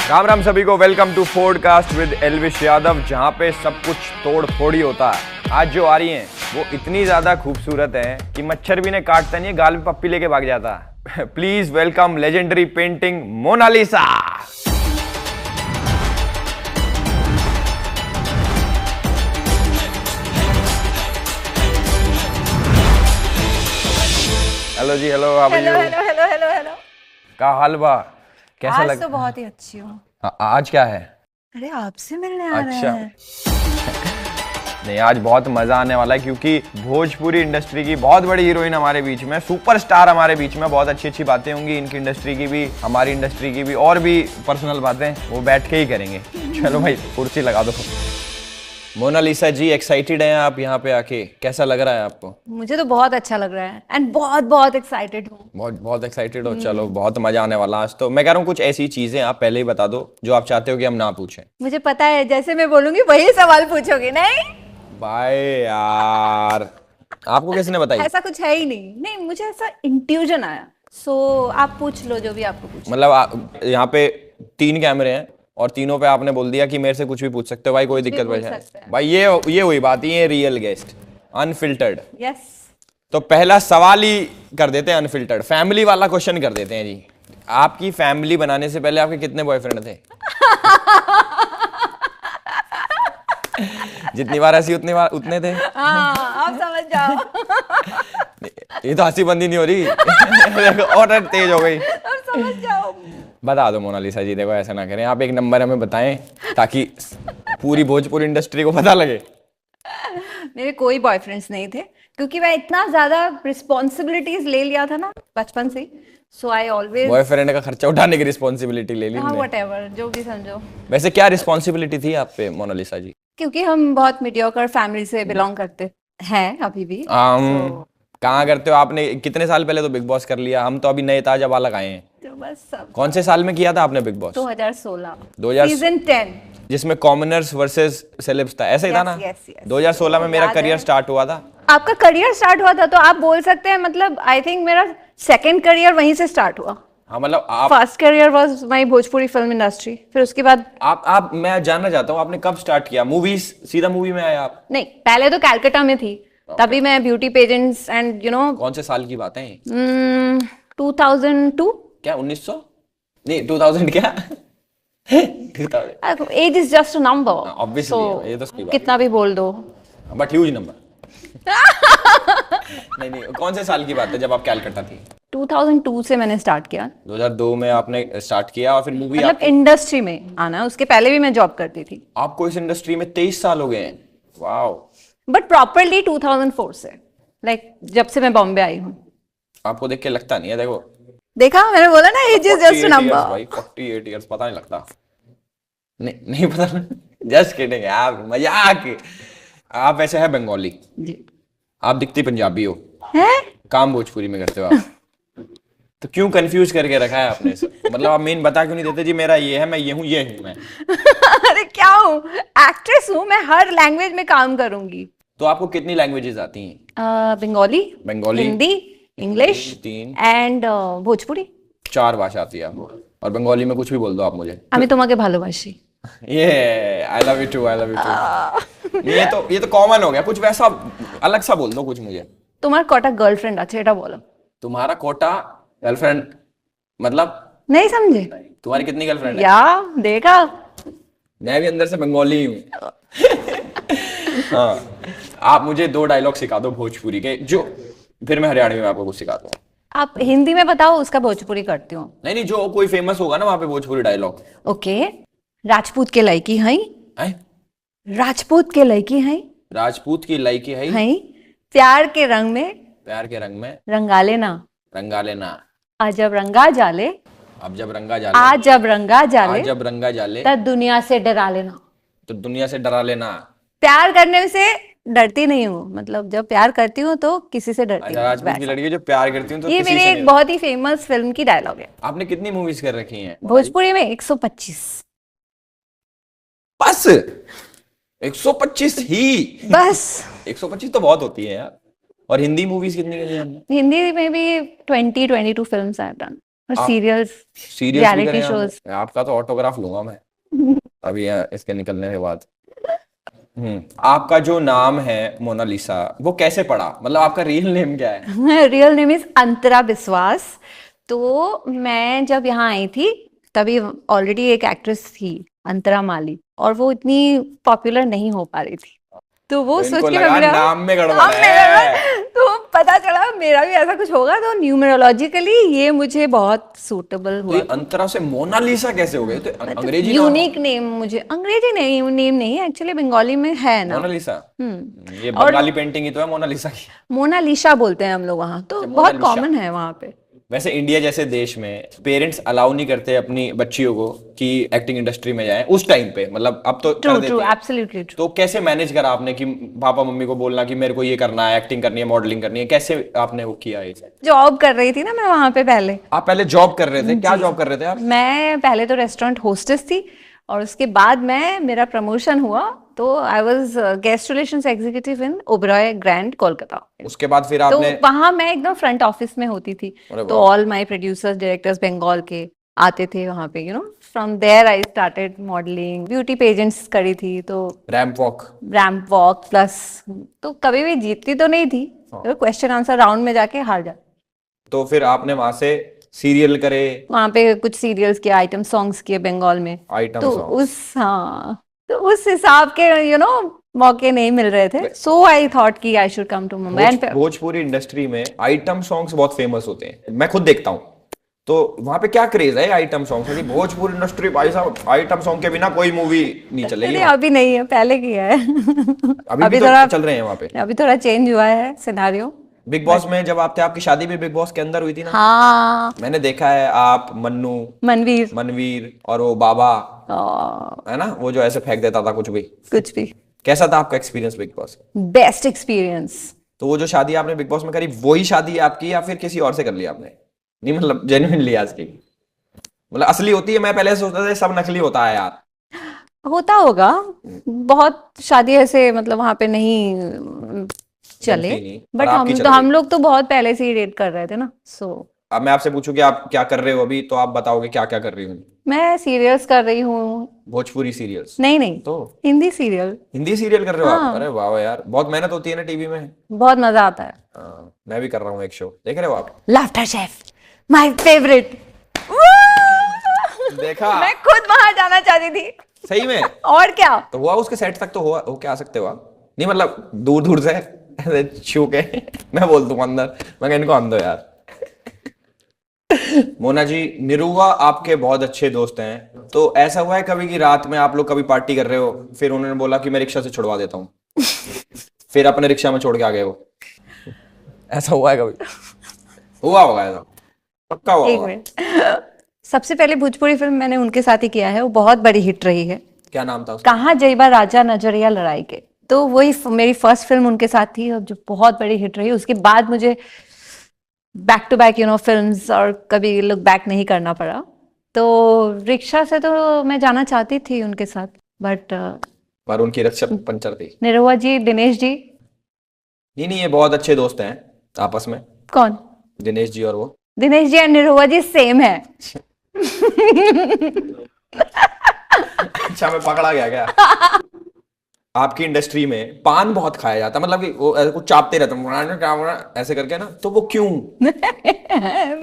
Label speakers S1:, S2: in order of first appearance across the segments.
S1: राम राम सभी को, welcome to podcast with Elvish Yadav, जहाँ पे सब कुछ तोड़ फोड़ ही होता है। आज जो आ रही हैं वो इतनी ज्यादा खूबसूरत है कि मच्छर भी ने काटता नहीं है, गाल में पप्पी लेके भाग जाता है। Please welcome legendary painting Mona Lisa. Hello ji, hello.
S2: Hello hello hello hello hello.
S1: का हाल बा? कैसा
S2: आज
S1: लग?
S2: तो बहुत ही अच्छी हूँ।
S1: आज क्या है?
S2: अरे आपसे मिलने आ रहे
S1: अच्छा।
S2: हैं।
S1: नहीं, आज बहुत मजा आने वाला है क्योंकि भोजपुरी इंडस्ट्री की बहुत बड़ी हीरोइन हमारे बीच में, सुपरस्टार हमारे बीच में। बहुत अच्छी अच्छी बातें होंगी, इनकी इंडस्ट्री की भी, हमारी इंडस्ट्री की भी, और भी पर्सनल बातें वो बैठ के ही करेंगे। चलो भाई, कुर्सी लगा दो। मोनालिसा जी, एक्साइटेड हैं आप यहाँ पे आके? कैसा लग रहा है आपको?
S2: मुझे तो बहुत अच्छा लग रहा है एंड बहुत बहुत एक्साइटेड हूँ।
S1: बहुत बहुत एक्साइटेड हो? चलो, बहुत मजा आने वाला आज तो। मैं कह रहा हूँ कुछ ऐसी चीजें आप पहले ही बता दो जो आप चाहते हो कि हम ना पूछें।
S2: मुझे पता है, जैसे मैं बोलूंगी वही सवाल पूछोगे। नहीं,
S1: बाय यार, आपको किसने बताई?
S2: ऐसा कुछ है ही नहीं। नहीं, मुझे ऐसा इंट्यूजन आया। सो आप पूछ लो जो भी आपको पूछ।
S1: मतलब यहाँ पे 3 कैमरे हैं और तीनों पे आपने बोल दिया कि मेरे से कुछ भी पूछ सकते हो भाई, कोई दिक्कत
S2: पूछ
S1: है
S2: सकते हैं।
S1: भाई। ये हुई बात, ये रियल गेस्ट, अनफिल्टर्ड।
S2: यस।
S1: तो पहला सवाल ही कर देते हैं अनफिल्टर्ड, फैमिली वाला क्वेश्चन कर देते हैं जी। आपकी फैमिली बनाने से पहले आपके कितने बॉयफ्रेंड थे? जितनी बार हंसी उतने थे।
S2: हाँ, आप समझ जाओ।
S1: ये तो हंसी बंदी नहीं हो रही। देखो, और तेज हो गई।
S2: आप समझ जाओ।
S1: बता दो मोनालिसा जी, देखो ऐसा ना करें, आप एक नंबर हमें बताएं ताकि पूरी भोजपुरी इंडस्ट्री को पता लगे।
S2: मेरे कोई बॉयफ्रेंड्स नहीं थे क्योंकि मैं इतना ज्यादा रिस्पॉन्सिबिलिटीज ले लिया था ना बचपन से। सो आई ऑलवेज,
S1: बॉयफ्रेंड का खर्चा उठाने की रिस्पॉन्सिबिलिटी ले ली
S2: हाँ
S1: हमने।
S2: व्हाटएवर, जो भी समझो।
S1: वैसे क्या रिस्पॉन्सिबिलिटी थी आप पे मोनालिसा जी?
S2: क्योंकि हम बहुत मीडियोकर फैमिली से बिलोंग करते हैं अभी भी।
S1: कहाँ करते हो आपने? कितने साल पहले तो बिग बॉस कर लिया, हम तो अभी नए ताजा बालक आए हैं।
S2: तो बस सब
S1: कौन से साल में किया था आपने बिग बॉस?
S2: 2016
S1: 2000
S2: सीजन 10।
S1: जिसमें कॉमनर्स वर्सेस सेलेब्स था, ऐसा ही था ना?
S2: Yes, yes, yes.
S1: 2016 में मेरा
S2: याद
S1: करियर
S2: है।
S1: स्टार्ट हुआ था।
S2: आपका करियर स्टार्ट हुआ था तो आप बोल सकते हैं, मतलब आई थिंक मेरा सेकंड करियर वहीं से स्टार्ट हुआ।
S1: हाँ, मतलब आप
S2: first career was my Bhojpuri film industry. फिर उसके बाद
S1: आप मैं जानना चाहता हूँ आपने कब स्टार्ट किया? मूवीज, सीधा मूवी में आया आप?
S2: नहीं, पहले तो कैलकाटा में थी। तभी मैं ब्यूटी पेजेंट्स एंड
S1: कौन से साल की बात है?
S2: 2002।
S1: क्या 1900? नहीं 2000 क्या? 2000
S2: age is just a number.
S1: Obviously, ये तो सही बात
S2: कितना भी बोल दो।
S1: है, बट ह्यूज नंबर। नहीं, कौन से साल की बात है जब आप कैलकाटा थी?
S2: 2002 से मैंने स्टार्ट किया।
S1: 2002 में आपने स्टार्ट किया और फिर मूवी
S2: मतलब इंडस्ट्री में आना, उसके पहले भी मैं जॉब करती थी।
S1: आपको इस इंडस्ट्री में 23 साल हो गए हैं। वाओ।
S2: बट प्रॉपरली 2004 से, लाइक जब से मैं बॉम्बे आई हूँ।
S1: आपको देख के लगता नहीं है, देखो।
S2: देखा, मैंने बोला ना, age is just
S1: 48
S2: a
S1: years
S2: number.
S1: भाई, 48 इयर्स, पता नहीं लगता। नहीं पता। जस्ट किडिंग यार, मजाक। आप वैसे है बंगाली,
S2: जी।
S1: आप दिखती पंजाबी हो,
S2: है?
S1: काम भोजपुरी में करते हो आप। तो क्यों कंफ्यूज करके रखा है आपने? मतलब आप मेन बता क्यों नहीं देते जी मेरा ये है, मैं ये हूँ, ये हूँ मैं?
S2: अरे क्या हूँ, एक्ट्रेस हूँ मैं, हर लैंग्वेज में काम करूंगी।
S1: तो आपको कितनी लैंग्वेजेस आती हैं?
S2: Bengali, Hindi, English
S1: 3
S2: and Bhojpuri.
S1: 4 भाषा आती है आपको, और बंगाली में कुछ भी बोल दो आप मुझे।
S2: আমি তোমাকে ভালোবাসি।
S1: ये I love you too, I love you too. ये तो कॉमन हो गया, कुछ वैसा अलग सा बोल दो कुछ मुझे।
S2: তোমার কটা গার্লফ্রেন্ড আছে এটা বলো।
S1: तुम्हारा कोटा गर्लफ्रेंड मतलब?
S2: नहीं समझे?
S1: तुम्हारी कितनी गर्लफ्रेंड है?
S2: या देखा।
S1: मैं भी अंदर से बंगाली ही हूँ। हाँ, आप मुझे 2 डायलॉग सिखा दो भोजपुरी के, जो फिर मैं हरियाणवी में आपको कुछ सिखा दूँ।
S2: आप हिंदी में बताओ, उसका भोजपुरी करती हूँ।
S1: नहीं, जो कोई फेमस होगा ना वहां पे भोजपुरी डायलॉग।
S2: ओके। राजपूत के लड़की हैं।
S1: हैं?
S2: राजपूत के लड़की हैं।
S1: राजपूत की लड़की है,
S2: हैं। प्यार के रंग में
S1: प्यार के रंग में
S2: रंगा लेना।
S1: रंगा लेना।
S2: आज जब रंगा जाले,
S1: अब जब रंगा जाले,
S2: आज जब रंगा जाले,
S1: आज जब रंगा जाले,
S2: तब दुनिया से डरा लेना।
S1: तो दुनिया से डरा लेना।
S2: प्यार करने से डरती नहीं हूँ, मतलब जब प्यार करती हूँ तो किसी से डरती
S1: अच्छा,
S2: हूँ।
S1: राजपूत की लड़की जो प्यार करती हूँ तो
S2: ये
S1: किसी
S2: मेरी
S1: से
S2: एक
S1: नहीं।
S2: बहुत ही फेमस फिल्म की डायलॉग है।
S1: आपने कितनी मूवीज कर रखी हैं
S2: भोजपुरी में 125।
S1: बस 125 ही?
S2: बस
S1: 125 तो बहुत होती है यार। और हिंदी मूवीज कितनी की हमने?
S2: हिंदी में भी 22 फिल्म्स आई हैव डन। और
S1: आप
S2: सीरियल्स,
S1: सीरियल्स भी
S2: रियलिटी
S1: करें
S2: शोज।
S1: आपका तो ऑटोग्राफ लूंगा मैं अभी यहाँ इसके निकलने के बाद। आपका जो नाम है मोनालिसा, वो कैसे पड़ा? मतलब आपका रियल नेम क्या है?
S2: रियल नेम इज अंतरा बिस्वास। तो मैं जब यहाँ आई थी तभी ऑलरेडी एक एक्ट्रेस थी अंतरा माली, और वो इतनी पॉपुलर नहीं हो पा रही थी, तो वो
S1: तो
S2: सोच
S1: इनको
S2: के मैं
S1: लगा
S2: मेरा
S1: नाम में गड़बड़
S2: नाम में
S1: है।
S2: गड़बड़, तो पता चला मेरा भी ऐसा कुछ होगा, तो न्यूमरोलॉजिकली ये मुझे बहुत सूटेबल
S1: तो
S2: हुआ।
S1: ये अंतरा से मोनालिसा कैसे हो गए? तो अंग्रेजी नाम
S2: यूनिक नेम, मुझे अंग्रेजी नेम नहीं एक्चुअली, बंगाली में है ना।
S1: मोनालिसा। ये
S2: और
S1: बंगाली पेंटिंग ही तो है मोनालिसा की।
S2: मोनालिसा बोलते हैं हम लोग वहाँ, तो
S1: अच्छा,
S2: बहुत
S1: मोनालिसा।
S2: कॉमन है वहाँ पे।
S1: वैसे इंडिया जैसे देश में पेरेंट्स अलाउ नहीं करते अपनी बच्चियों को कि एक्टिंग इंडस्ट्री में जाएं उस टाइम पे, मतलब अब तो
S2: ट्रू
S1: कर
S2: ट्रू,
S1: देते हैं।
S2: Absolutely true.
S1: तो कैसे मैनेज करा आपने कि पापा मम्मी को बोलना कि मेरे को ये करना है, एक्टिंग करनी है, मॉडलिंग करनी है, कैसे आपने वो किया ये?
S2: जॉब कर रही थी ना मैं वहाँ पे पहले।
S1: आप पहले जॉब कर रहे थे? क्या जॉब कर रहे थे आप?
S2: मैं पहले तो रेस्टोरेंट होस्टेस थी, और उसके बाद मेरा प्रमोशन हुआ, तो I was guest relations executive in Oberoi grand Kolkata.
S1: उसके बाद फिर
S2: तो
S1: आपने?
S2: वहां मैं एकदम फ्रंट ऑफिस में होती थी,
S1: अरे
S2: तो all my producers directors Bengal के आते थे वहां पे, from there I started modelling, beauty pageants करी थी, तो
S1: ramp walk?
S2: Ramp walk plus. तो कभी भी जीतती तो नहीं थी, तो क्वेश्चन आंसर राउंड में जाके हार जा।
S1: तो फिर आपने वहां से सीरियल करे?
S2: वहां पे कुछ सीरियल्स किए, आइटम सॉन्ग्स किए बंगाल में।
S1: आइटम
S2: तो
S1: सॉन्ग?
S2: तो उस हिसाब के मौके नहीं मिल रहे थे, सो आई थॉट कि I should come to Mumbai.
S1: Bhojpuri industry में आइटम सॉन्ग्स बहुत फेमस होते हैं, मैं खुद देखता हूँ। तो वहां पे क्या क्रेज है आइटम सॉन्ग का? भोजपुरी इंडस्ट्री भाई साहब, आइटम सॉन्ग के बिना कोई मूवी नहीं चलेगी।
S2: नहीं अभी नहीं है, पहले किया है।
S1: अभी भी तो
S2: थोड़ा
S1: चल रहे हैं वहां पे?
S2: अभी थोड़ा चेंज हुआ है सिनेरियो।
S1: बिग बॉस में जब आप थे, आपकी शादी भी बिग बॉस के अंदर हुई थी ना?
S2: हाँ,
S1: मैंने देखा है, आप, मन्नू,
S2: मनवीर,
S1: मनवीर और वो बाबा,
S2: आ,
S1: है ना, वो जो ऐसे फेंक देता था कुछ भी।
S2: कुछ भी।
S1: कैसा था आपका experience big boss?
S2: Best experience.
S1: तो वो जो शादी आपने बिग बॉस में करी, वही शादी आपकी या फिर किसी और से कर ली आपने? नहीं मतलब जेन्युइनली आज की, मतलब असली होती है? मैं पहले सोचता था सब नकली होता है यार।
S2: होता होगा, बहुत शादी ऐसे मतलब वहां पे नहीं चले,
S1: जमती नहीं,
S2: बट
S1: और आपकी चल
S2: हम
S1: रही।
S2: लोग तो बहुत पहले से ही डेट कर रहे थे ना, सो
S1: अब मैं आपसे पूछूं कि आप क्या कर रहे हो अभी, तो आप बताओगे क्या क्या कर रही हूँ?
S2: मैं सीरियल्स कर रही हूँ।
S1: भोजपुरी सीरियल्स?
S2: नहीं नहीं,
S1: तो
S2: हिंदी सीरियल।
S1: हिंदी सीरियल कर रहे हो आप?
S2: हाँ।
S1: अरे वाह वाह यार, बहुत मेहनत होती है ना टीवी में।
S2: बहुत मजा आता है।
S1: हाँ, मैं भी कर रहा हूँ एक शो, देख रहे हो आप?
S2: Laughter chef, my favourite.
S1: देखा?
S2: मैं खुद वहां जाना चाहती थी।
S1: सही में?
S2: और क्या।
S1: तो हुआ उसके सेट तक तो हुआ, हो क्या सकते हो आप? नहीं मतलब दूर दूर से ऐसे छू के मैं बोल दूंगा अंदर, मैं कहा इनको अंदर यार। मोना जी, निरुआ आपके बहुत अच्छे दोस्त हैं, तो ऐसा हुआ है कभी कि रात में आप लोग कभी पार्टी कर रहे हो, फिर उन्होंने बोला कि मैं रिक्शा से छुड़वा देता हूँ, फिर अपने रिक्शा में छोड़ के आ गए वो? ऐसा हुआ है कभी? हुआ होगा ऐसा, पक्का हुआ
S2: एक
S1: होगा।
S2: मिनट, सबसे पहले भोजपुरी फिल्म मैंने उनके साथ ही किया है, वो बहुत बड़ी हिट रही है।
S1: क्या नाम था उसका?
S2: कहाँ जइबा राजा नजरिया लड़ाई के, तो वही मेरी फर्स्ट फिल्म उनके साथ थी, और जो बहुत बड़ी हिट रही। उसके बाद मुझे बैक टू बैक फिल्म्स, और कभी लुक बैक नहीं करना पड़ा। तो रिक्शा से तो मैं जाना चाहती थी उनके साथ, बट
S1: पर उनकी रिक्शा पंचर थी।
S2: निरुआ जी, दिनेश जी।
S1: नहीं नहीं, ये बहुत अच्छे दोस्त हैं आपस में,
S2: कौन?
S1: दिनेश जी और वो।
S2: दिनेश जी और निरुआ जी सेम है।
S1: अच्छा, मैं पकड़ा गया क्या? आपकी इंडस्ट्री में पान बहुत खाया जाता है, मतलब कि वो ऐसे कुछ चापते रहते हैं ऐसे करके ना, तो वो क्यों?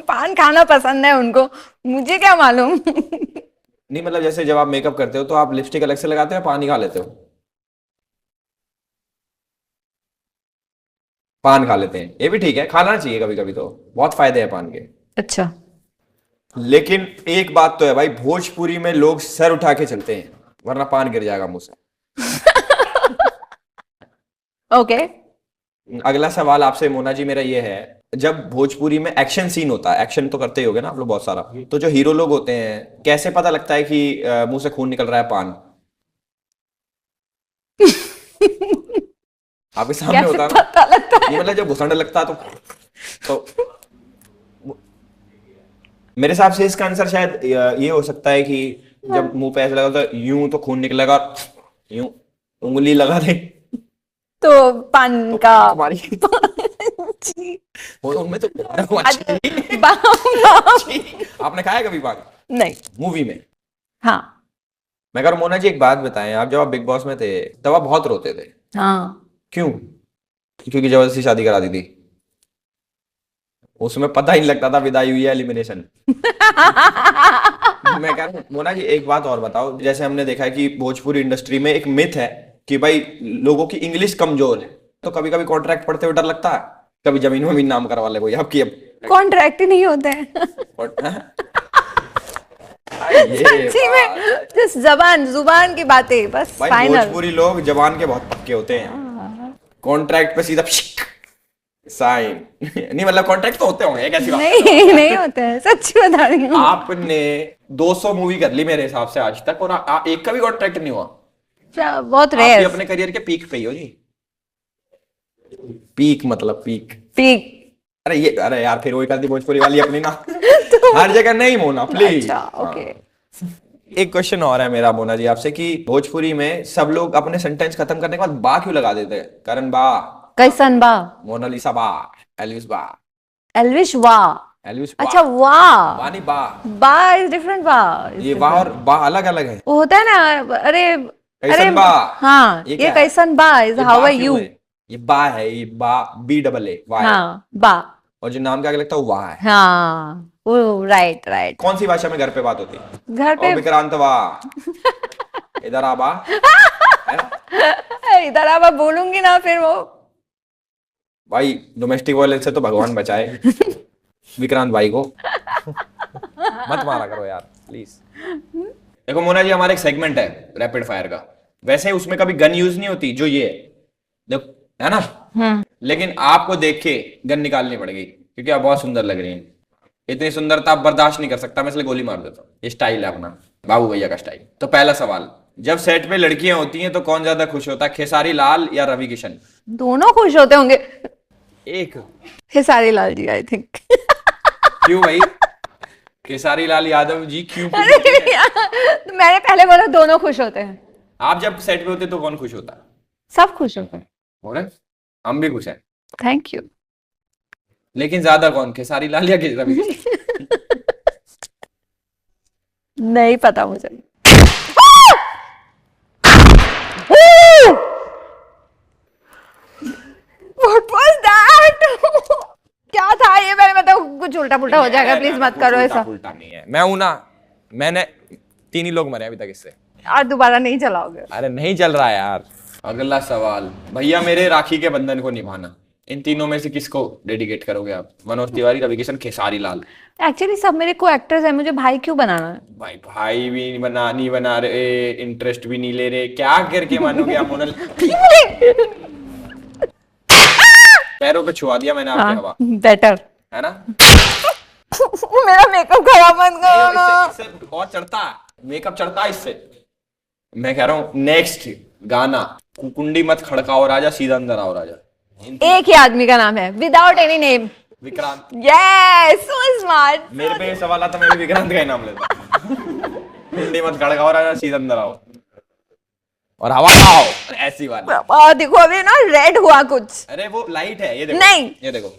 S2: पान खाना पसंद है उनको, मुझे क्या मालूम।
S1: नहीं मतलब जैसे जब आप मेकअप करते हो तो आप लिपस्टिक अलग से लगाते हो, पान ही खा लेते हो? पान खा लेते हैं, ये भी ठीक है, खाना चाहिए कभी कभी, तो बहुत फायदे हैं पान के।
S2: अच्छा।
S1: लेकिन एक बात तो है भाई, भोजपुरी में लोग सर उठा के चलते हैं, वरना पान गिर जाएगा मुंह से।
S2: ओके।
S1: अगला सवाल आपसे मोना जी मेरा ये है, जब भोजपुरी में एक्शन सीन होता है, एक्शन तो करते ही होगे ना आप लोग बहुत सारा, तो जो हीरो लोग होते हैं, कैसे पता लगता है कि मुंह से खून निकल रहा है पान? आपके सामने
S2: कैसे
S1: होता है ना?
S2: पता लगता है?
S1: ये मतलब जब घुसने लगता है तो मेरे हिसाब से इसका आंसर शायद ये हो सकता है कि जब मुंह पे ऐसा लगा तो यूं तो खून निकलेगा, यूं उंगली लगा दे
S2: तो पान का
S1: तुम्हारी
S2: जी।
S1: वो उनमें तो
S2: बाम, बाम।
S1: आपने खाया कभी बाघ
S2: नहीं।
S1: मूवी में?
S2: हाँ।
S1: मैं कह रहा हूं, मोना जी एक बात बताएं, आप जब आप बिग बॉस में थे तब आप बहुत रोते थे,
S2: हाँ।
S1: क्यों? क्योंकि जबरदस्ती शादी करा दी थी, उसमें पता ही नहीं लगता था विदाई हुई है एलिमिनेशन। मैं कह रहा हूँ मोना जी एक बात और बताओ, जैसे हमने देखा है कि भोजपुरी इंडस्ट्री में एक मिथ है कि भाई लोगों की इंग्लिश कमजोर है, तो कभी कभी कॉन्ट्रैक्ट पढ़ते हुए डर लगता है, कभी जमीन वमीन नाम करवा ले कोई आपकी अब।
S2: कॉन्ट्रैक्ट ही नहीं होते हैं। सच्ची में, जिस जुबान की बातें बस
S1: भाई
S2: फाइनल।
S1: भोजपुरी लोग जबान के बहुत पक्के होते हैं, कॉन्ट्रैक्ट पे सीधा साइन नहीं, मतलब कॉन्ट्रैक्ट तो होते होंगे, कैसी बात
S2: नहीं नहीं होते हैं, सच्ची बता रही हूँ।
S1: आपने 200 मूवी कर ली मेरे हिसाब से आज तक, और एक का भी कॉन्ट्रैक्ट नहीं हुआ।
S2: बहुत
S1: आप
S2: रेयर।
S1: अपने करियर के पीक पे ही हो जी, पीक मतलब पीक
S2: पीक।
S1: अरे ये, अरे यार फिर वही कर दी भोजपुरी वाली अपनी ना। हर जगह नहीं मोना प्लीज।
S2: अच्छा ओके।
S1: एक क्वेश्चन और है मेरा मोना जी आपसे कि भोजपुरी में सब लोग अपने सेंटेंस खत्म करने के बाद बा क्यों लगा देते हैं? करण बा,
S2: कैसन बा,
S1: मोनालिसा बा, एल्विस बा,
S2: एल्विश वाह।
S1: एल्विस बा।
S2: अच्छा वाह,
S1: बा नहीं बा,
S2: बा इज डिफरेंट। वाह
S1: ये बा और बा अलग अलग है।
S2: वो होता है ना, अरे
S1: कैसन बा,
S2: हाँ
S1: ये
S2: ये
S1: क्या है?
S2: कैसन बा इज
S1: ये
S2: हाउ
S1: बा
S2: आर
S1: क्यों
S2: यू।
S1: है? ये बा है, ये बा बी डबल ए वाई,
S2: हाँ बा।
S1: और जो नाम का आगे लगता है वो वाह है।
S2: हाँ वो राइट राइट।
S1: कौन सी भाषा में घर पे बात होती है?
S2: घर पे
S1: ओ विक्रांत वाह, इधर आ बा।
S2: इधर अब मैं बोलूंगी ना फिर वो।
S1: भाई डोमेस्टिक वायलेंस से तो भगवान बचाए विक्रांत भाई को मत मारा करो यार प्लीज। देखो मोना जी, हमारा एक सेगमेंट है रैपिड फायर का, वैसे उसमें कभी गन यूज नहीं होती जो ये है, देखो है ना, लेकिन आपको देख के गन निकालनी पड़ेगी क्योंकि आप बहुत सुंदर लग रही हैं। इतनी सुंदरता आप बर्दाश्त नहीं कर सकता, मैं इसलिए गोली मार देता हूँ। ये स्टाइल है अपना, बाबू भैया का स्टाइल। तो पहला सवाल, जब सेट पे लड़कियां होती हैं तो कौन ज्यादा खुश होता है, खेसारी लाल या रवि किशन?
S2: दोनों खुश होते होंगे।
S1: एक
S2: खेसारी लाल जी आई थिंक।
S1: क्यों भाई? खेसारी लाल यादव जी क्यों खुश
S2: अरे
S1: होते हैं?
S2: यार, मैंने पहले बोला दोनों खुश होते हैं।
S1: आप जब सेट पे होते तो कौन खुश होता है?
S2: सब खुश होते हैं।
S1: हो रहे हम भी खुश हैं,
S2: थैंक यू।
S1: लेकिन ज्यादा कौन, खेसारी लाल या रवि किशन?
S2: नहीं पता मुझे। What was that? क्या था ये? मैंने बताओ कुछ उल्टा पुल्टा हो जाएगा, प्लीज मत करो ऐसा।
S1: उल्टा नहीं है, मैं हूं ना, मैंने 3 ही लोग मरे अभी तक इससे।
S2: और दोबारा नहीं चलाओगे?
S1: अरे नहीं चल रहा है यार। अगला सवाल, भैया मेरे राखी के बंधन को निभाना, इन तीनों में से किसको डेडिकेट करोगे आप? मनोज तिवारी, रवि किशन, खेसारी लाल?
S2: एक्चुअली सब मेरे को एक्टर्स हैं, मुझे भाई क्यों बनाना है?
S1: भाई भाई भी नहीं बना रहे, इंटरेस्ट भी नहीं ले रहे, क्या करके मानोगे आप? मोनल पैरों पे छुआ दिया मैंने आपके हवा,
S2: बेटर
S1: है ना?
S2: मेरा मेकअप खराब मत करो ना।
S1: इससे और चढ़ता है, मेकअप चढ़ता है इससे। मैं कह रहा हूँ नेक्स्ट गाना, कुंडी मत खड़काओ राजा, सीधा अंदर आओ राजा।
S2: एक ही आदमी का नाम है, without any name.
S1: Vikrant.
S2: Yes, so smart.
S1: मेरे पे ये सवाल आता, मैं भी विक्रांत का ही नाम लेता। कुंडी मत खड़काओ राजा, सीधा अंदर आओ और हवा आओ, ऐसी बात।
S2: देखो अभी ना रेड हुआ कुछ।
S1: अरे वो लाइट है, ये देखो।
S2: नहीं,
S1: ये देखो,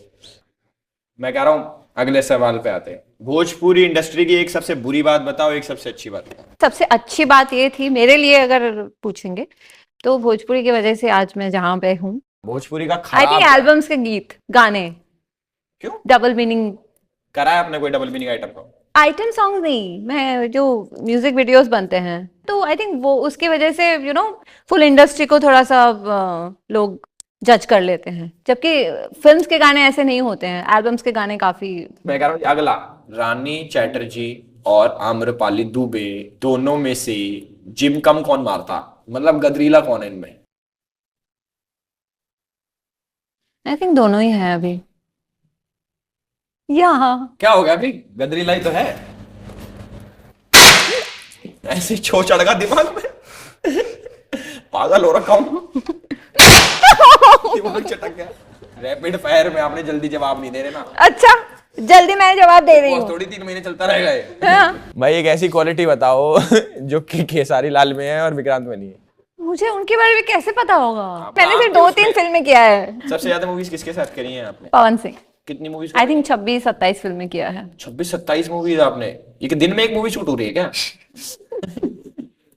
S1: मैं कह रहा हूँ अगले सवाल पे आते हैं। भोजपुरी इंडस्ट्री की एक सबसे बुरी बात बताओ, एक सबसे अच्छी बात।
S2: सबसे अच्छी बात ये थी मेरे लिए, अगर पूछेंगे तो भोजपुरी की वजह से आज मैं जहां पे हूँ।
S1: भोजपुरी का
S2: आई थिंक
S1: खराब
S2: एल्बम्स के गीत गाने।
S1: क्यों
S2: डबल मीनिंग
S1: करा है आपने कोई डबल मीनिंग आइटम को?
S2: आइटम सॉन्ग नहीं, मैं जो म्यूजिक वीडियोस बनते हैं तो आई थिंक वो उसकी वजह से यू नो फुल इंडस्ट्री को थोड़ा सा लोग जज कर लेते हैं, जबकि फिल्म्स के गाने ऐसे नहीं होते हैं, एल्बम्स के गाने काफी।
S1: मैं कह रहा हूँ अगला, रानी चैटर्जी और आम्रपाली दुबे दोनों में से जिम कम कौन मारता, मतलब गदरीला कौन है इनमें?
S2: आई थिंक दोनों ही है अभी। यहाँ
S1: क्या हो गया अभी? गदरीला ही तो है, ऐसे छो चढ़ दिमाग में। पागल हो रखा हूं। दिमाग चटक गया। रैपिड फायर में आपने जल्दी जवाब नहीं दे रहे ना।
S2: अच्छा जल्दी मैं जवाब दे रही हूँ।
S1: थोड़ी 3 महीने चलता रहेगा ये। भाई एक ऐसी क्वालिटी बताओ जो कि खेसारी लाल में है और विक्रांत में नहीं है।
S2: मुझे उनके बारे में कैसे पता होगा?
S1: आप
S2: मैंने सिर्फ 2-3 फिल्में किया है।
S1: सबसे ज्यादा मूवीज किसके साथ करी हैं आपने?
S2: पवन सिंह।
S1: कितनी मूवीज?
S2: आई थिंक 26-27 फिल्में किया है।
S1: 26-27 मूवीज आपने? एक दिन में एक मूवी शूट हो रही है क्या?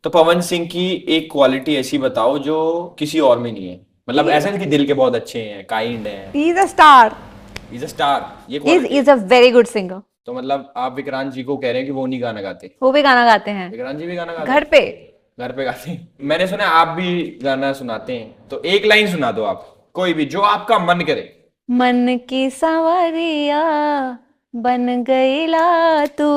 S1: तो पवन सिंह की एक क्वालिटी ऐसी बताओ जो किसी और में नहीं है, मतलब ऐसा नहीं कि दिल के बहुत अच्छे हैं, काइंड हैं।
S2: He is a star,
S1: he is a star, ये
S2: ही
S1: quality
S2: is a very good singer.
S1: तो मतलब आप विक्रांत जी को कह रहे हैं कि वो नहीं गाना गाते?
S2: वो भी गाना गाते हैं
S1: विक्रांत जी भी गाना गाते
S2: घर पे।
S1: घर पे गाते हैं? मैंने सुना आप भी गाना सुनाते हैं, तो एक लाइन सुना दो आप, कोई भी जो आपका मन करे।
S2: मन की सवारिया बन गईला तू।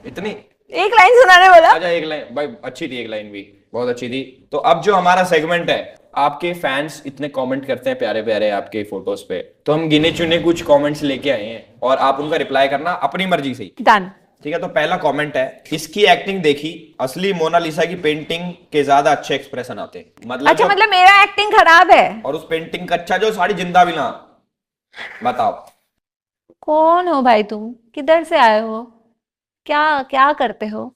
S1: इतनी?
S2: एक लाइन सुनाने बोला।
S1: अच्छा एक लाइन भाई, अच्छी थी एक लाइन भी, बहुत अच्छी थी। तो अब जो हमारा सेगमेंट है, आपके फैंस इतने कमेंट करते हैं प्यारे प्यारे आपके फोटोज पे, तो हम गिने चुने कुछ कमेंट्स लेके आए हैं और आप उनका रिप्लाई करना अपनी मर्जी से।
S2: डन।
S1: ठीक है, तो पहला कमेंट है, इसकी एक्टिंग देखी, असली मोनालिसा की पेंटिंग के ज्यादा अच्छे एक्सप्रेशन आते हैं। मतलब
S2: अच्छा, मतलब मेरा एक्टिंग खराब है?
S1: और उस पेंटिंग का अच्छा जो साड़ी जिंदा भी ना। बताओ
S2: कौन हो भाई तुम, किधर से आए हो, क्या क्या करते हो?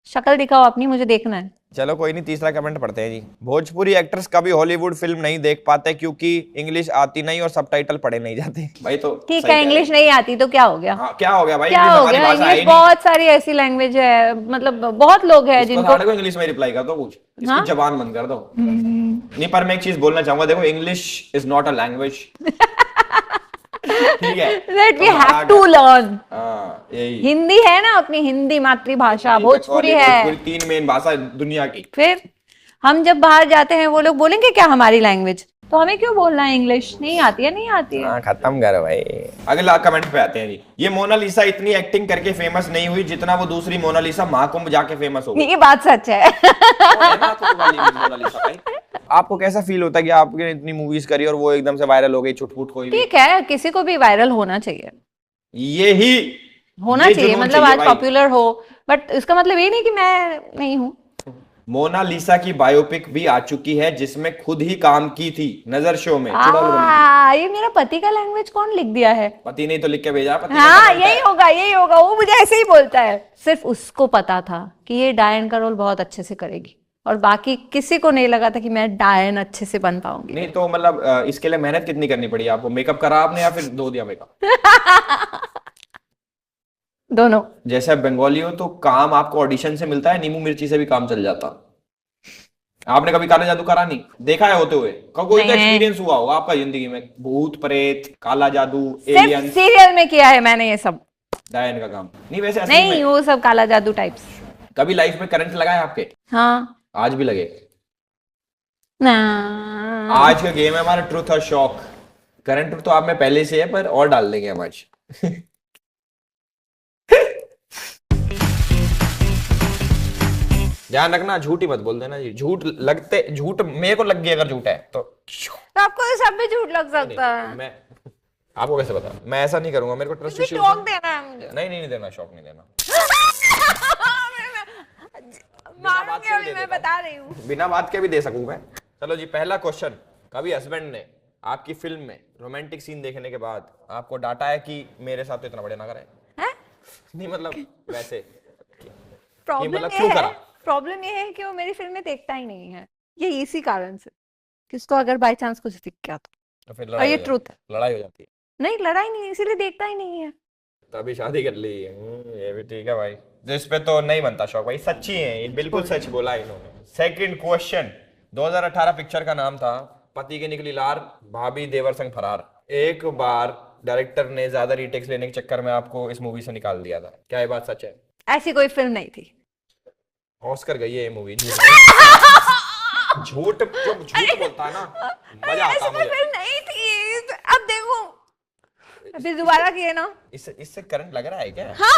S2: शक्ल दिखाओ अपनी, मुझे देखना है।
S1: चलो कोई नहीं, तीसरा कमेंट पढ़ते हैं जी। भोजपुरी एक्टर्स कभी हॉलीवुड फिल्म नहीं देख पाते क्योंकि इंग्लिश आती नहीं और सबटाइटल पढ़े नहीं जाते। भाई तो
S2: ठीक है, इंग्लिश नहीं आती तो क्या हो गया?
S1: हाँ, क्या हो गया भाई?
S2: क्या
S1: इंग्लिश
S2: हो
S1: हमारी
S2: गया?
S1: भाषा है
S2: इंग्लिश
S1: ही नहीं।
S2: बहुत सारी ऐसी लैंग्वेज है, मतलब बहुत लोग हैं
S1: इसको
S2: जिनको।
S1: सारे को इंग्लिश में रिप्लाई कर दो कुछ, इसकी
S2: हाँ?
S1: जबान बंद कर दो। नहीं, पर मैं एक चीज बोलना चाहूंगा, देखो English is not a language. ठीक है,
S2: That we
S1: तो
S2: have
S1: हाँ,
S2: to learn।
S1: हाँ यही।
S2: हिंदी है ना अपनी, हिंदी मातृभाषा,
S1: ठीक है,
S2: भोजपुरी है।
S1: भोजपुरी 3 मेन भाषा दुनिया की।
S2: फिर हम जब बाहर जाते हैं वो लोग बोलेंगे क्या हमारी लैंग्वेज? तो हमें क्यों बोलना है इंग्लिश? नहीं आती है, नहीं आती है।
S1: हाँ, खत्म करो भाई। अगला कमेंट पे आते हैं जी। ये मोनालिसा इतनी एक्टिंग करके फेमस नहीं हुई जितना वो दूसरी मोनालिसा महाकुंभ जाके फेमस हो गई।
S2: ये बात सच है।
S1: कौन है महाकुंभ वाली मोनालिसा भाई? आपको कैसा फील होता है कि आपने इतनी मूवीज करी और वो एकदम से वायरल हो गई छुटपुट कोई भी?
S2: ठीक है, किसी को भी वायरल होना चाहिए,
S1: यही
S2: होना
S1: ये
S2: चाहिए,
S1: जुनून
S2: मतलब
S1: चाहिए
S2: आज
S1: भाई।
S2: पॉपुलर हो, बट इसका मतलब ये नहीं कि मैं नहीं हूँ।
S1: मोनालिसा की बायोपिक भी आ चुकी है जिसमें खुद ही काम की थी, नजर शो में चुड़ैल बनी थी।
S2: ये मेरा पति का लैंग्वेज कौन लिख दिया है?
S1: पति ने तो लिख के भेजा, पति
S2: हाँ,
S1: का comment
S2: यही
S1: है।
S2: होगा, यही होगा, वो मुझे ऐसे ही बोलता है। सिर्फ उसको पता था कि ये डायन का रोल बहुत अच्छे से करेगी, और बाकी किसी को नहीं लगा था कि मैं डायन अच्छे से बन पाऊंगी।
S1: नहीं तो मतलब इसके लिए मेहनत कितनी करनी पड़ी आपको? मेकअप करा आपने या फिर धो दिया मेकअप?
S2: दोनों।
S1: जैसे आप बंगाली हो तो काम आपको ऑडिशन से मिलता है, नींबू मिर्ची से भी काम चल जाता। आपने कभी काला जादू करा नहीं? देखा है होते हुए? कोई तो
S2: नहीं।
S1: एक्सपीरियंस हुआ होगा आपका जिंदगी में, भूत प्रेत, काला जादू,
S2: सिर्फ
S1: एलियन,
S2: सीरियल में किया है मैंने ये सब।
S1: डायन का काम नहीं वैसे असली
S2: नहीं,
S1: में?
S2: वो सब काला जादू टाइप्स।
S1: कभी लाइफ में करंट लगा है आपके?
S2: हाँ।
S1: आज भी लगे?
S2: ना।
S1: आज का गेम है हमारा ट्रूथ और शॉक। करंट ट्रूथ तो आप में पहले से है, पर और डाल देंगे हम आज। ध्यान रखना, झूठ ही मत बोल देना जी। झूठ मेरे को लग गया अगर झूठ है तो
S2: आपको तो सब भी झूठ लग सकता है।
S1: मैं आपको कैसे बता? मैं ऐसा नहीं करूंगा, मेरे को ट्रस्ट इश्यूज।
S2: शौक देना है मुझे।
S1: नहीं देना, शौक नहीं देना।
S2: मारूंगी अभी, मैं बता रही हूँ।
S1: बिना बात के भी दे सकूं मैं। चलो जी, पहला क्वेश्चन। कभी हस्बैंड ने आपकी फिल्म में रोमांटिक सीन देखने के बाद आपको डांटा है कि मेरे साथ तो इतना बड़े ना करे? नहीं मतलब वैसे
S2: प्रॉब्लम
S1: मतलब
S2: ये
S1: क्यों
S2: है,
S1: करा?
S2: प्रॉब्लम ये है कि वो मेरी फिल्में देखता ही नहीं है, ये इसी कारण से कि उसको अगर बाय चांस कुछ दिख गया
S1: तो फिर
S2: और ये ट्रूथ है।
S1: लड़ाई हो जाती है।
S2: नहीं, लड़ाई नहीं, इसीलिए देखता ही नहीं है।
S1: तभी शादी कर ली। ये भी ठीक है भाई, जिस पे तो नहीं बनता शौक भाई। सच्ची है ये, बिल्कुल सच बोला इन्होंने। Second question. 2018 पिक्चर का नाम था पति के निकली लार, भाभी देवर संग फरार। एक बार डायरेक्टर ने ज्यादा रीटेक्स लेने के चक्कर में आपको इस मूवी से निकाल दिया था, क्या ये बात सच है?
S2: ऐसी कोई फिल्म नहीं थी।
S1: ऑस्कर गई है ये मूवी। झूठ जो झूठ बोलता है ना, मजा आता
S2: ऐसी
S1: है
S2: कोई
S1: मुझे।
S2: फिल्म नहीं थी। अब देखो, अभी दोबारा किए ना।
S1: इससे करंट लग रहा है क्या?
S2: हाँ।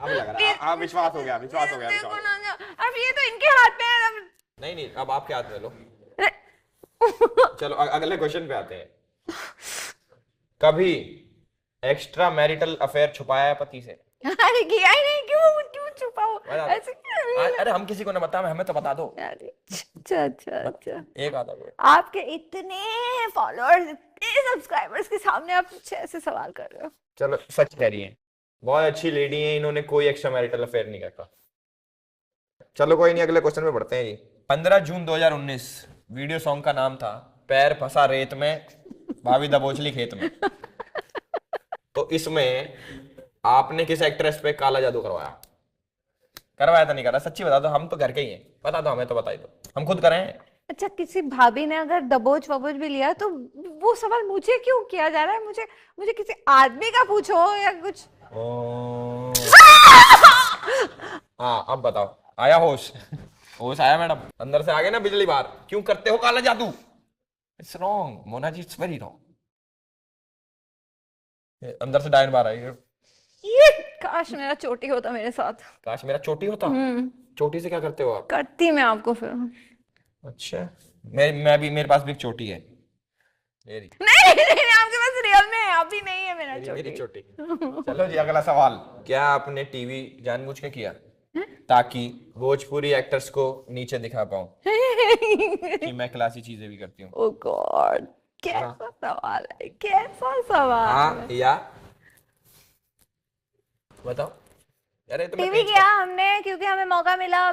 S1: अब लग रहा है, अब विश्वास हो गया, विश्वास हो गया,
S2: देखो
S1: विश्वास।
S2: ना, अब ये तो इनके हाथ में है।
S1: नहीं अब आपके हाथ में लो। चलो अगले क्वेश्चन पे आते हैं। कभी एक्स्ट्रा मैरिटल अफेयर छुपाया है पति से?
S2: अरे किया ही नहीं, क्यों छुपाओ ऐसे?
S1: अरे हम किसी को ना बताएं, हमें तो बता दो।
S2: अच्छा।
S1: एक आता है।
S2: आपके इतने फॉलोअर्स, इतने सब्सक्राइबर्स के सामने आप मुझसे ऐसे सवाल कर रहे हो?
S1: चलो सच कह रही हैं, बहुत अच्छी लेडी हैं, इन्होंने कोई एक्स्ट्रा मैरिटल अफेयर नहीं रखा। चलो कोई नहीं, अगले क्वेश्चन पे बढ़ते हैं जी। 15 जून 2019 वीडियो सॉन्ग का नाम था पैर फंसा रेत में, भाभी दबोचली खेत में। तो इसमें आपने किस एक्ट्रेस पे काला जादू करवाया? करवाया तो नहीं करा? सच्ची बता दो, हम तो घर के ही हैं, बता दो हमें, तो बता दो, हम खुद करें।
S2: अच्छा, किसी भाभी ने अगर दबोच वबोच भी लिया तो वो सवाल मुझे क्यों किया जा रहा है? मुझे मुझे किसी आदमी का पूछो या कुछ।
S1: हाँ अब बताओ, आया होश? होश आया मैडम? अंदर से आ गए ना बिजली बाहर? क्यों करते हो काला जादू? It's wrong Mona ji, it's very wrong. अंदर से डायन बाहर आई।
S2: ये काश मेरा चोटी होता मेरे साथ।
S1: काश मेरा चोटी होता। चोटी से क्या करते हो आप?
S2: करती मैं आपको फिर।
S1: अच्छा, मैं भी, मेरे पास भी एक चोटी है। मेरी
S2: नहीं, आपके पास रियल में है, अभी नहीं है मेरा
S1: मेरी
S2: चोटी।
S1: चोटी। चलो जी, अगला सवाल। क्या आपने टीवी जानबूझ के किया ताकि भोजपुरी एक्टर्स को नीचे दिखा पाऊं कि मैं क्लासी चीजें भी करती हूँ?
S2: ओह गॉड, कैसा सवाल है, कैसा सवाल।
S1: हाँ या बताओ यार, ये तो मैं
S2: टीवी किया हमने क्योंकि हमें मौका मिला,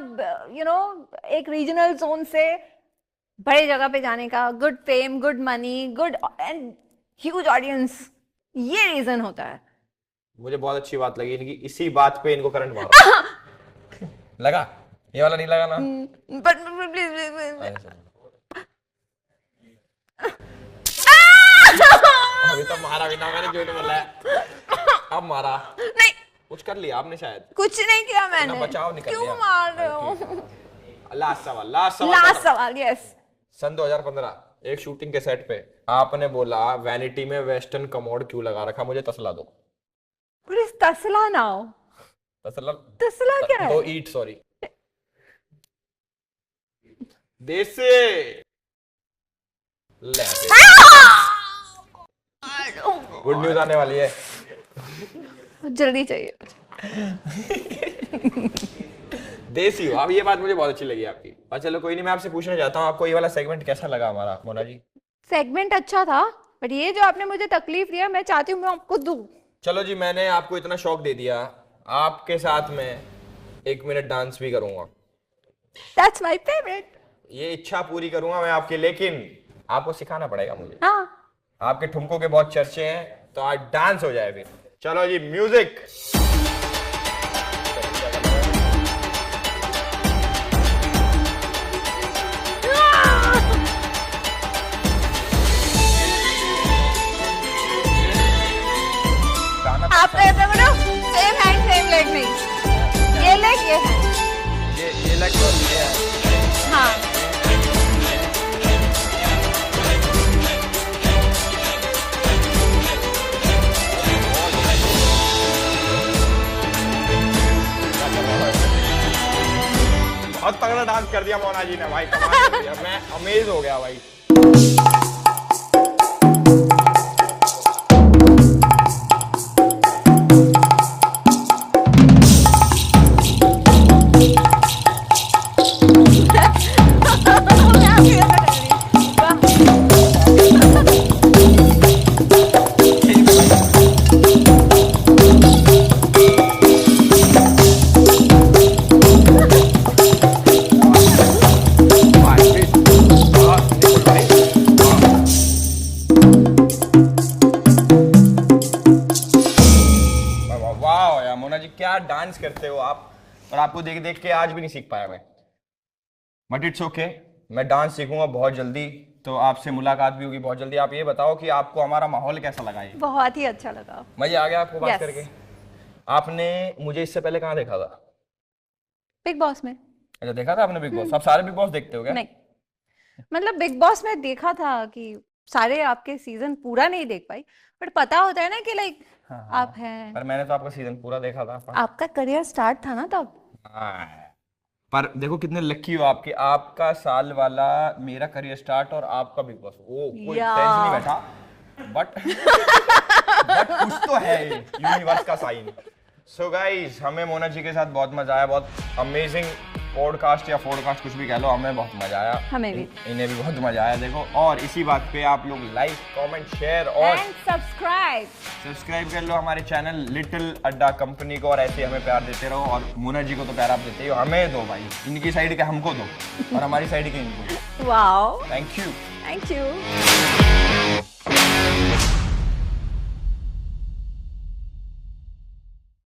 S2: एक रीजनल जोन से बड़ी जगह पे जाने का। Good fame, good money, good and huge audience, ये रीजन होता है।
S1: मुझे बहुत अच्छी बात लगी इनकी, इसी बात पे इनको करंट मारो। लगा? ये वाला नहीं लगा ना?
S2: बट प्लीज
S1: अभी तो मारा भी ना, मैंने झूठ बोला है। अब मारा
S2: नहीं,
S1: कुछ कर लिया आपने शायद?
S2: कुछ नहीं किया मैंने।
S1: बचाव नहीं कर
S2: क्यों
S1: लिया?
S2: मार रहे हो?
S1: लास्ट सवाल,
S2: लास्ट सवाल, यस।
S1: सन 2015 एक शूटिंग के सेट पे आपने बोला वैनिटी में वेस्टर्न कमोड क्यों लगा रखा, मुझे तसला दो।
S2: तसला ना हो। तसला क्या है?
S1: दो ईट, सॉरी, देसी गुड न्यूज आने वाली है,
S2: जल्दी चाहिए।
S1: देसी हो अब, ये बात मुझे बहुत अच्छी लगी आपकी। और चलो कोई नहीं, मैं आपसे पूछना चाहता हूँ, आपको ये वाला सेगमेंट कैसा लगा हमारा मोना जी?
S2: सेगमेंट अच्छा था, बट ये जो आपने मुझे तकलीफ दिया, मैं चाहती हूँ मैं आपको दूं।
S1: चलो जी, मैंने आपको इतना शौक दे दिया, आपके साथ में 1 मिनट डांस भी करूंगा।
S2: That's my favorite।
S1: ये इच्छा पूरी करूंगा मैं आपकी, लेकिन आपको सिखाना पड़ेगा मुझे।
S2: हाँ,
S1: आपके ठुमकों के बहुत चर्चे हैं, तो आज डांस हो जाए फिर। चलो जी, म्यूजिक।
S2: आप ऐसा करो, सेम हैंड सेम लेग नहीं, ये लेग ये है।
S1: ये लेग और ये है।
S2: हाँ,
S1: बहुत तगड़ा डांस कर दिया मोना जी ने भाई, कमाल कर दिया, मैं अमेज हो गया भाई। वाह यार मोना जी, क्या डांस करते हो आप, और आपको देख देख के आज भी नहीं सीख पाया मैं, बट इट्स ओके, मैं डांस सीखूंगा बहुत जल्दी, तो आपसे मुलाकात भी होगी बहुत जल्दी। आप ये बताओ कि आपको हमारा माहौल कैसा लगा? ये
S2: बहुत ही अच्छा लगा,
S1: मजा आ गया आपको बात
S2: Yes।
S1: करके? आपने मुझे इससे पहले कहाँ देखा था?
S2: बिग बॉस में।
S1: अच्छा, देखा था आपने बिग बॉस? आप सारे बिग बॉस देखते हो क्या?
S2: नहीं, मतलब बिग बॉस में देखा था कि सारे आपके सीजन पूरा नहीं देख पाई, बट पता होता है ना कि लाइक
S1: हाँ,
S2: आप हैं,
S1: पर मैंने तो आपका सीजन पूरा देखा था।
S2: आपका करियर स्टार्ट था ना तब।
S1: हाँ, पर देखो कितने लक्की हो आपके, आपका साल वाला मेरा करियर स्टार्ट और आपका बिग बॉस। ओ कोई
S2: या।
S1: टेंशन नहीं बैठा, बट कुछ तो है यूनिवर्स का साइन। सो गाइस, हमें मोना जी के साथ बहुत मजा आया, बहुत अमेजिंग पॉडकास्ट या पॉडकास्ट कुछ भी कह लो, हमें बहुत मजा आया,
S2: हमें भी।
S1: इन्हें भी बहुत मजा आया। देखो, और इसी बात पे आप लोग लाइक, कमेंट, शेयर और
S2: एंड सब्सक्राइब
S1: कर लो हमारे चैनल लिटिल अड्डा कंपनी को, और ऐसे हमें प्यार देते रहो। और मोना जी को तो प्यार आप देते हो, हमें दो भाई, इनकी साइड के हमको दो और हमारी साइड के इनको।
S2: Wow,
S1: thank you.
S2: Thank you.